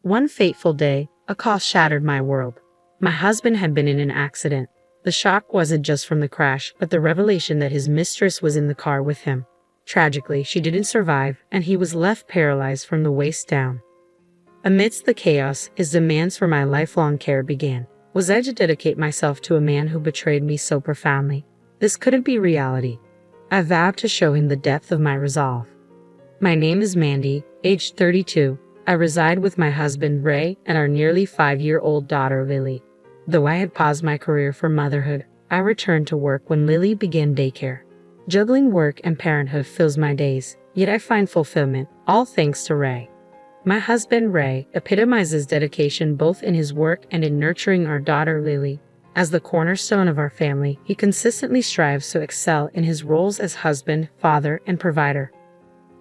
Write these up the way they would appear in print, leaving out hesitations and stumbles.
One fateful day, a call shattered my world. My husband had been in an accident. The shock wasn't just from the crash, but the revelation that his mistress was in the car with him. Tragically, she didn't survive, and he was left paralyzed from the waist down. Amidst the chaos, his demands for my lifelong care began. Was I to dedicate myself to a man who betrayed me so profoundly? This couldn't be reality. I vowed to show him the depth of my resolve. My name is Mandy, aged 32. I reside with my husband, Ray, and our nearly 5-year-old daughter, Lily. Though I had paused my career for motherhood, I returned to work when Lily began daycare. Juggling work and parenthood fills my days, yet I find fulfillment, all thanks to Ray. My husband, Ray, epitomizes dedication both in his work and in nurturing our daughter, Lily. As the cornerstone of our family, he consistently strives to excel in his roles as husband, father, and provider.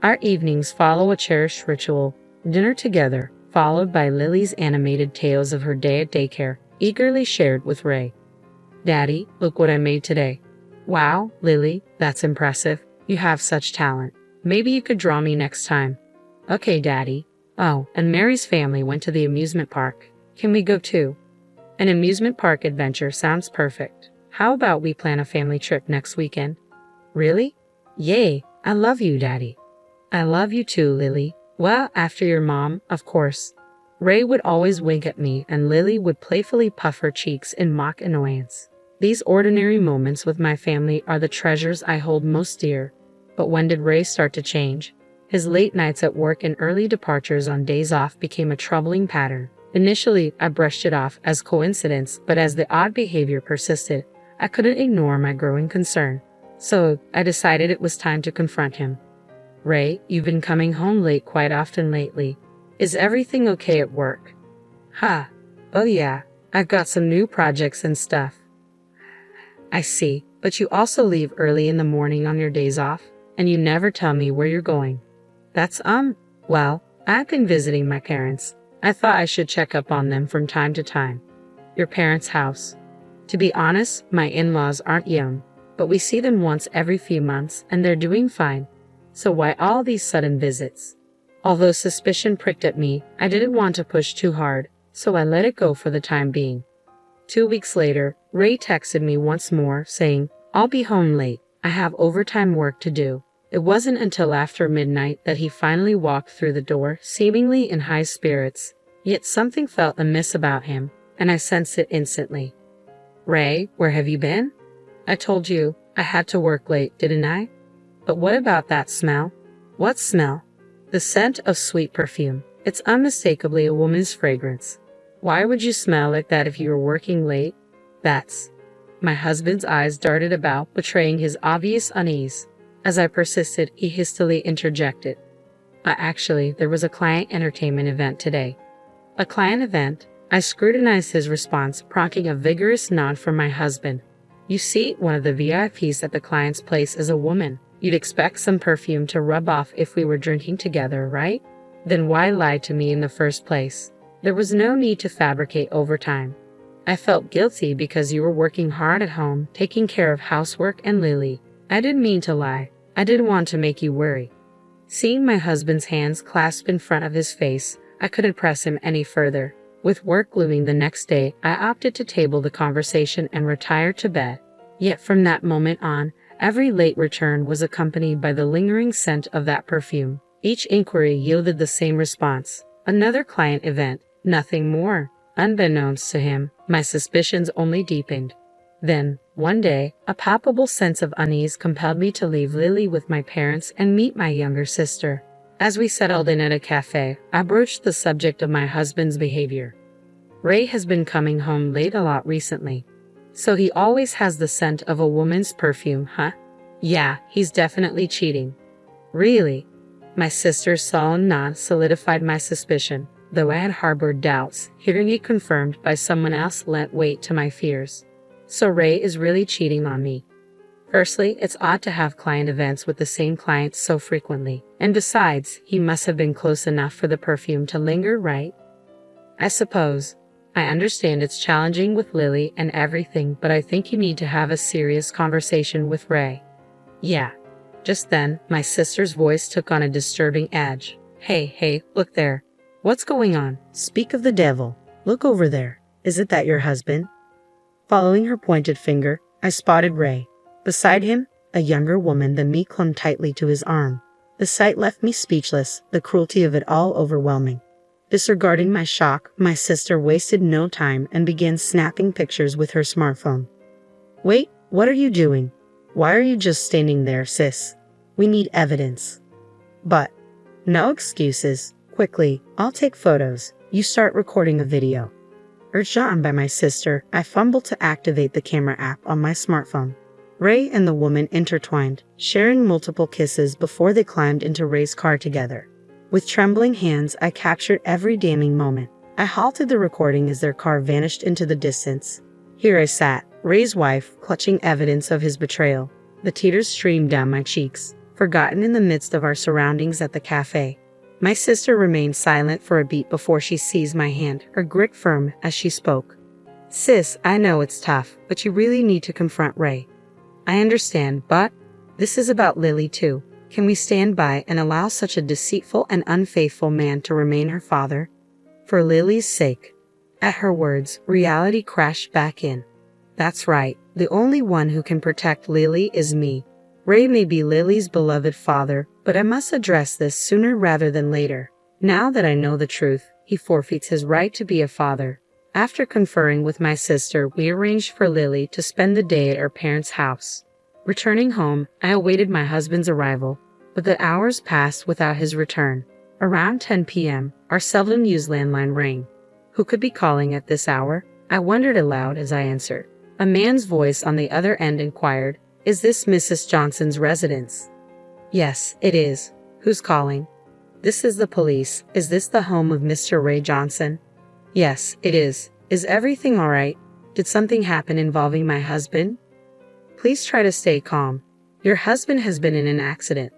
Our evenings follow a cherished ritual, dinner together, followed by Lily's animated tales of her day at daycare, eagerly shared with Ray. "Daddy, look what I made today." "Wow, Lily, that's impressive. You have such talent. Maybe you could draw me next time." "Okay, Daddy." "Oh, and Mary's family went to the amusement park. Can we go too?" "An amusement park adventure sounds perfect. How about we plan a family trip next weekend?" "Really? Yay, I love you, Daddy." "I love you too, Lily. Well, after your mom, of course." Ray would always wink at me, and Lily would playfully puff her cheeks in mock annoyance. These ordinary moments with my family are the treasures I hold most dear. But when did Ray start to change? His late nights at work and early departures on days off became a troubling pattern. Initially, I brushed it off as coincidence, but as the odd behavior persisted, I couldn't ignore my growing concern. So, I decided it was time to confront him. "Ray, you've been coming home late quite often lately. Is everything okay at work?" Oh yeah, I've got some new projects and stuff." "I see, but you also leave early in the morning on your days off, and you never tell me where you're going." "That's, well, I've been visiting my parents. I thought I should check up on them from time to time." "Your parents' house?" "To be honest, my in-laws aren't young, but we see them once every few months, and they're doing fine. So why all these sudden visits?" Although suspicion pricked at me, I didn't want to push too hard, so I let it go for the time being. 2 weeks later, Ray texted me once more, saying, "I'll be home late. I have overtime work to do." It wasn't until after midnight that he finally walked through the door, seemingly in high spirits. Yet something felt amiss about him, and I sensed it instantly. "Ray, where have you been?" "I told you, I had to work late, didn't I?" "But what about that smell?" "What smell?" "The scent of sweet perfume. It's unmistakably a woman's fragrance." "Why would you smell like that if you were working late?" "That's—" My husband's eyes darted about, betraying his obvious unease. As I persisted, he hastily interjected. Actually, there was a client entertainment event today." "A client event?" I scrutinized his response, prompting a vigorous nod from my husband. "You see, one of the VIPs at the client's place is a woman. You'd expect some perfume to rub off if we were drinking together, right? Then why lie to me in the first place? There was no need to fabricate overtime. I felt guilty because you were working hard at home, taking care of housework and Lily. I didn't mean to lie. I didn't want to make you worry." Seeing my husband's hands clasped in front of his face, I couldn't press him any further. With work looming the next day, I opted to table the conversation and retire to bed. Yet from that moment on, every late return was accompanied by the lingering scent of that perfume. Each inquiry yielded the same response. Another client event, nothing more. Unbeknownst to him, my suspicions only deepened. Then, one day, a palpable sense of unease compelled me to leave Lily with my parents and meet my younger sister. As we settled in at a cafe, I broached the subject of my husband's behavior. "Ray has been coming home late a lot recently. So he always has the scent of a woman's perfume, huh?" "Yeah, he's definitely cheating." "Really?" My sister's solemn nod solidified my suspicion, though I had harbored doubts. Hearing it confirmed by someone else lent weight to my fears. So Ray is really cheating on me. Firstly, it's odd to have client events with the same client so frequently. And besides, he must have been close enough for the perfume to linger, right? "I suppose. I understand it's challenging with Lily and everything, but I think you need to have a serious conversation with Ray." "Yeah." Just then, my sister's voice took on a disturbing edge. Hey, look there." What's going on? Speak of the devil. Look over there. Isn't that your husband? Following her pointed finger, I spotted Ray. Beside him, a younger woman than me clung tightly to his arm. The sight left me speechless, the cruelty of it all overwhelming. Disregarding my shock, my sister wasted no time and began snapping pictures with her smartphone. Wait, what are you doing? Why are you just standing there, sis? We need evidence. But, no excuses. Quickly, I'll take photos. You start recording a video. Urged on by my sister, I fumbled to activate the camera app on my smartphone. Ray and the woman intertwined, sharing multiple kisses before they climbed into Ray's car together. With trembling hands, I captured every damning moment. I halted the recording as their car vanished into the distance. Here I sat, Ray's wife, clutching evidence of his betrayal. The tears streamed down my cheeks, forgotten in the midst of our surroundings at the cafe. My sister remained silent for a beat before she seized my hand, her grip firm as she spoke. Sis, I know it's tough, but you really need to confront Ray. I understand, but this is about Lily too. Can we stand by and allow such a deceitful and unfaithful man to remain her father? For Lily's sake. At her words, reality crashed back in. That's right, the only one who can protect Lily is me. Ray may be Lily's beloved father, but I must address this sooner rather than later. Now that I know the truth, he forfeits his right to be a father. After conferring with my sister, we arranged for Lily to spend the day at her parents' house. Returning home, I awaited my husband's arrival, but the hours passed without his return. Around 10 p.m., our seldom-used landline rang. Who could be calling at this hour? I wondered aloud as I answered. A man's voice on the other end inquired, Is this Mrs. Johnson's residence? Yes, it is. Who's calling? This is the police. Is this the home of Mr. Ray Johnson? Yes, it is. Is everything all right? Did something happen involving my husband? Please try to stay calm. Your husband has been in an accident.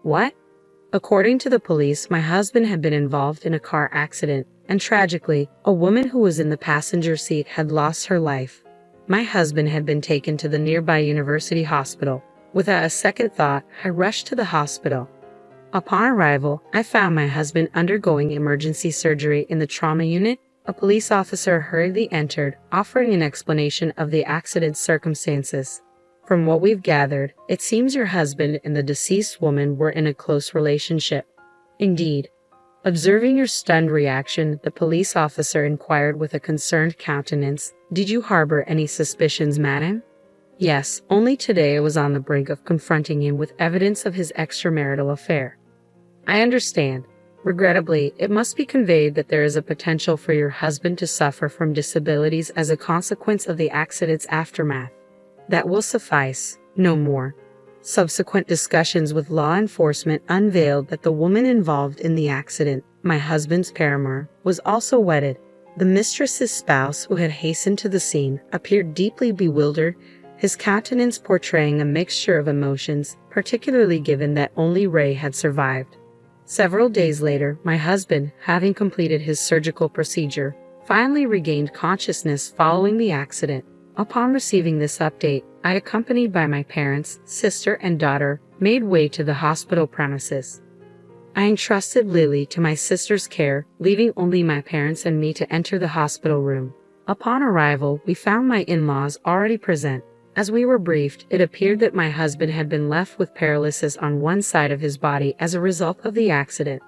What? According to the police, my husband had been involved in a car accident, and tragically, a woman who was in the passenger seat had lost her life. My husband had been taken to the nearby university hospital. Without a second thought, I rushed to the hospital. Upon arrival, I found my husband undergoing emergency surgery in the trauma unit. A police officer hurriedly entered, offering an explanation of the accident's circumstances. From what we've gathered, it seems your husband and the deceased woman were in a close relationship. Indeed. Observing your stunned reaction, the police officer inquired with a concerned countenance, Did you harbor any suspicions, madam? Yes, only today I was on the brink of confronting him with evidence of his extramarital affair. I understand. Regrettably, it must be conveyed that there is a potential for your husband to suffer from disabilities as a consequence of the accident's aftermath. That will suffice, no more. Subsequent discussions with law enforcement unveiled that the woman involved in the accident, my husband's paramour, was also wedded. The mistress's spouse, who had hastened to the scene, appeared deeply bewildered, his countenance portraying a mixture of emotions, particularly given that only Ray had survived. Several days later, my husband, having completed his surgical procedure, finally regained consciousness following the accident. Upon receiving this update, I, accompanied by my parents, sister, and daughter, made way to the hospital premises. I entrusted Lily to my sister's care, leaving only my parents and me to enter the hospital room. Upon arrival, we found my in-laws already present. As we were briefed, it appeared that my husband had been left with paralysis on one side of his body as a result of the accident.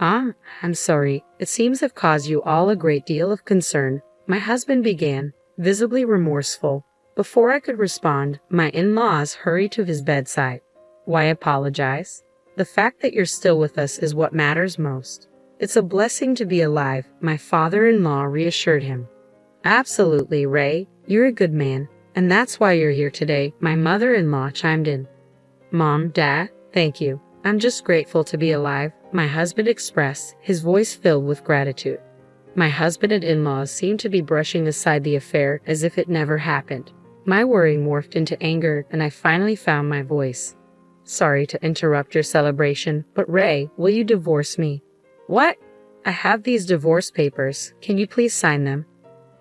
I'm sorry. It seems I've caused you all a great deal of concern, my husband began, visibly remorseful. Before I could respond, my in-laws hurried to his bedside. Why apologize? The fact that you're still with us is what matters most. It's a blessing to be alive, my father-in-law reassured him. Absolutely, Ray. You're a good man. And that's why you're here today, my mother-in-law chimed in. Mom, Dad, thank you. I'm just grateful to be alive, my husband expressed, his voice filled with gratitude. My husband and in-laws seemed to be brushing aside the affair as if it never happened. My worry morphed into anger, and I finally found my voice. Sorry to interrupt your celebration, but Ray, will you divorce me? What? I have these divorce papers. Can you please sign them?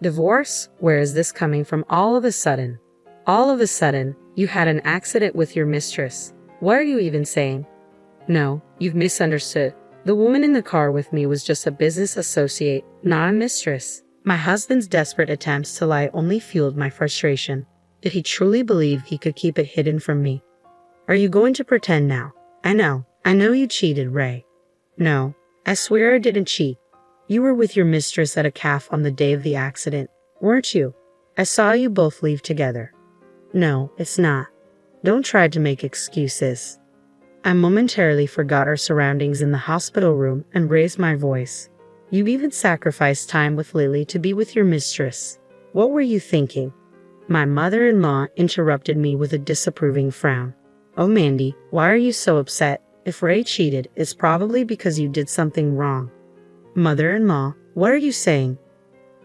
Divorce? Where is this coming from all of a sudden? All of a sudden, you had an accident with your mistress. What are you even saying? No, you've misunderstood. The woman in the car with me was just a business associate, not a mistress. My husband's desperate attempts to lie only fueled my frustration. Did he truly believe he could keep it hidden from me? Are you going to pretend now? I know you cheated, Ray. No, I swear I didn't cheat. You were with your mistress at a cafe on the day of the accident, weren't you? I saw you both leave together. No, it's not. Don't try to make excuses. I momentarily forgot our surroundings in the hospital room and raised my voice. You even sacrificed time with Lily to be with your mistress. What were you thinking? My mother-in-law interrupted me with a disapproving frown. Oh, Mandy, why are you so upset? If Ray cheated, it's probably because you did something wrong. Mother-in-law, what are you saying?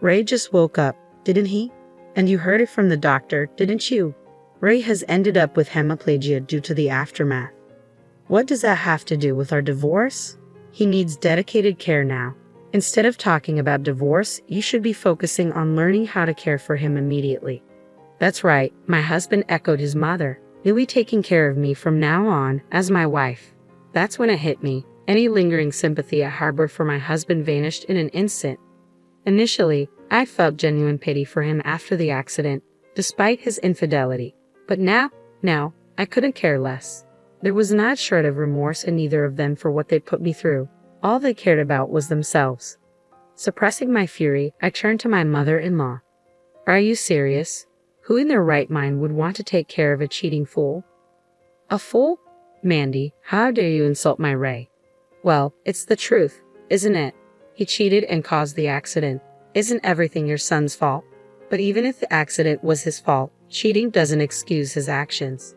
Ray just woke up, didn't he? And you heard it from the doctor, didn't you? Ray has ended up with hemiplegia due to the aftermath. What does that have to do with our divorce? He needs dedicated care now. Instead of talking about divorce, you should be focusing on learning how to care for him immediately. That's right, my husband echoed his mother. You'll be taking care of me from now on as my wife. That's when it hit me. Any lingering sympathy I harbored for my husband vanished in an instant. Initially, I felt genuine pity for him after the accident, despite his infidelity. But now, I couldn't care less. There was not a shred of remorse in either of them for what they put me through. All they cared about was themselves. Suppressing my fury, I turned to my mother-in-law. Are you serious? Who in their right mind would want to take care of a cheating fool? A fool? Mandy, how dare you insult my Ray? Well, it's the truth, isn't it? He cheated and caused the accident. Isn't everything your son's fault? But even if the accident was his fault, cheating doesn't excuse his actions.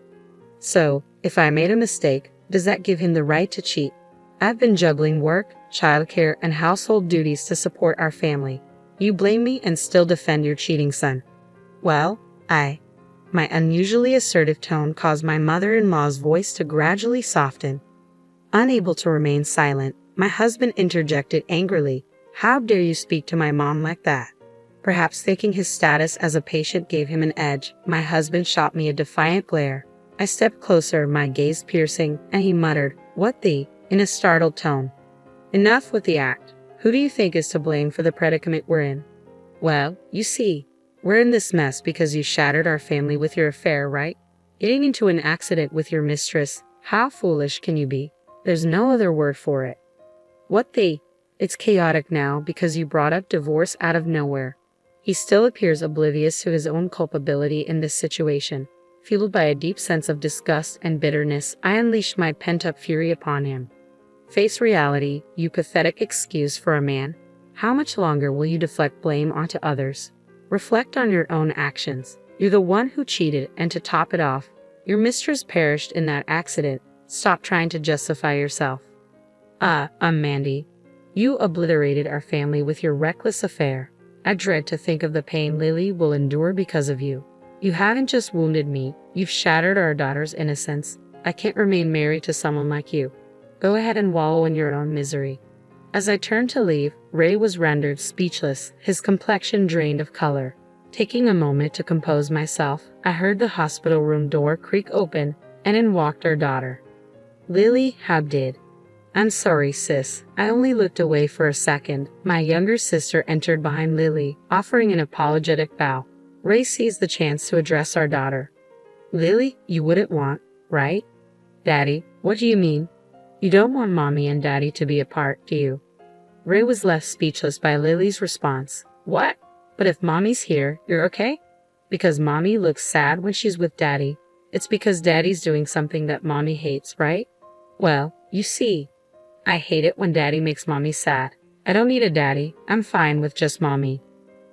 So, if I made a mistake, does that give him the right to cheat? I've been juggling work, childcare, and household duties to support our family. You blame me and still defend your cheating son. Well, my unusually assertive tone caused my mother-in-law's voice to gradually soften. Unable to remain silent, my husband interjected angrily. How dare you speak to my mom like that? Perhaps thinking his status as a patient gave him an edge, my husband shot me a defiant glare. I stepped closer, my gaze piercing, and he muttered, "What the?" in a startled tone. Enough with the act. Who do you think is to blame for the predicament we're in? Well, you see, we're in this mess because you shattered our family with your affair, right? Getting into an accident with your mistress. How foolish can you be? There's no other word for it. What the? It's chaotic now because you brought up divorce out of nowhere. He still appears oblivious to his own culpability in this situation. Fueled by a deep sense of disgust and bitterness, I unleashed my pent-up fury upon him. Face reality, you pathetic excuse for a man. How much longer will you deflect blame onto others? Reflect on your own actions. You're the one who cheated, and to top it off, your mistress perished in that accident. Stop trying to justify yourself. Mandy. You obliterated our family with your reckless affair. I dread to think of the pain Lily will endure because of you. You haven't just wounded me, you've shattered our daughter's innocence. I can't remain married to someone like you. Go ahead and wallow in your own misery. As I turned to leave, Ray was rendered speechless, his complexion drained of color. Taking a moment to compose myself, I heard the hospital room door creak open, and in walked our daughter. Lily did. I'm sorry, sis. I only looked away for a second. My younger sister entered behind Lily, offering an apologetic bow. Ray seized the chance to address our daughter. Lily, you wouldn't want, right? Daddy, what do you mean? You don't want Mommy and Daddy to be apart, do you? Ray was left speechless by Lily's response. What? But if Mommy's here, you're okay? Because Mommy looks sad when she's with Daddy. It's because Daddy's doing something that Mommy hates, right? Well, you see, I hate it when Daddy makes Mommy sad. I don't need a daddy. I'm fine with just Mommy.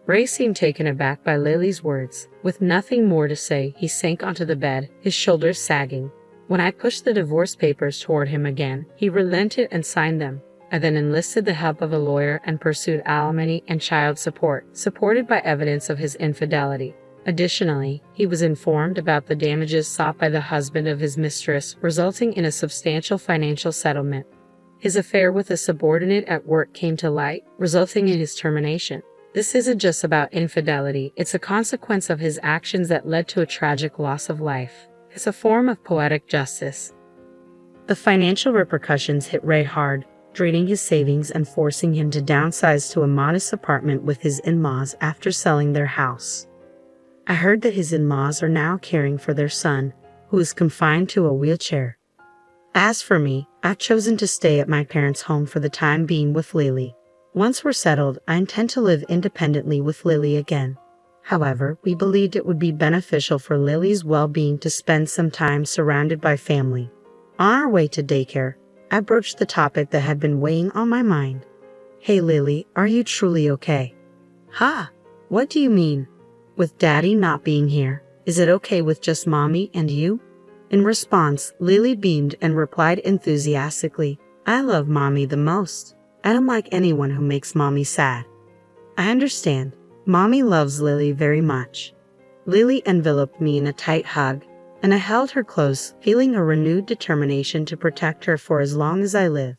Ray seemed taken aback by Lily's words. With nothing more to say, he sank onto the bed, his shoulders sagging. When I pushed the divorce papers toward him again, he relented and signed them. I then enlisted the help of a lawyer and pursued alimony and child support, supported by evidence of his infidelity. Additionally, he was informed about the damages sought by the husband of his mistress, resulting in a substantial financial settlement. His affair with a subordinate at work came to light, resulting in his termination. This isn't just about infidelity, it's a consequence of his actions that led to a tragic loss of life. It's a form of poetic justice. The financial repercussions hit Ray hard. draining his savings and forcing him to downsize to a modest apartment with his in-laws after selling their house. I heard that his in-laws are now caring for their son, who is confined to a wheelchair. As for me, I've chosen to stay at my parents' home for the time being with Lily. Once we're settled, I intend to live independently with Lily again. However, we believed it would be beneficial for Lily's well-being to spend some time surrounded by family. On our way to daycare, I broached the topic that had been weighing on my mind. "Hey Lily, are you truly okay?" "Ha! What do you mean? With Daddy not being here, is it okay with just Mommy and you?" In response, Lily beamed and replied enthusiastically, "I love Mommy the most. I don't like anyone who makes Mommy sad." "I understand. Mommy loves Lily very much." Lily enveloped me in a tight hug, and I held her close, feeling a renewed determination to protect her for as long as I live.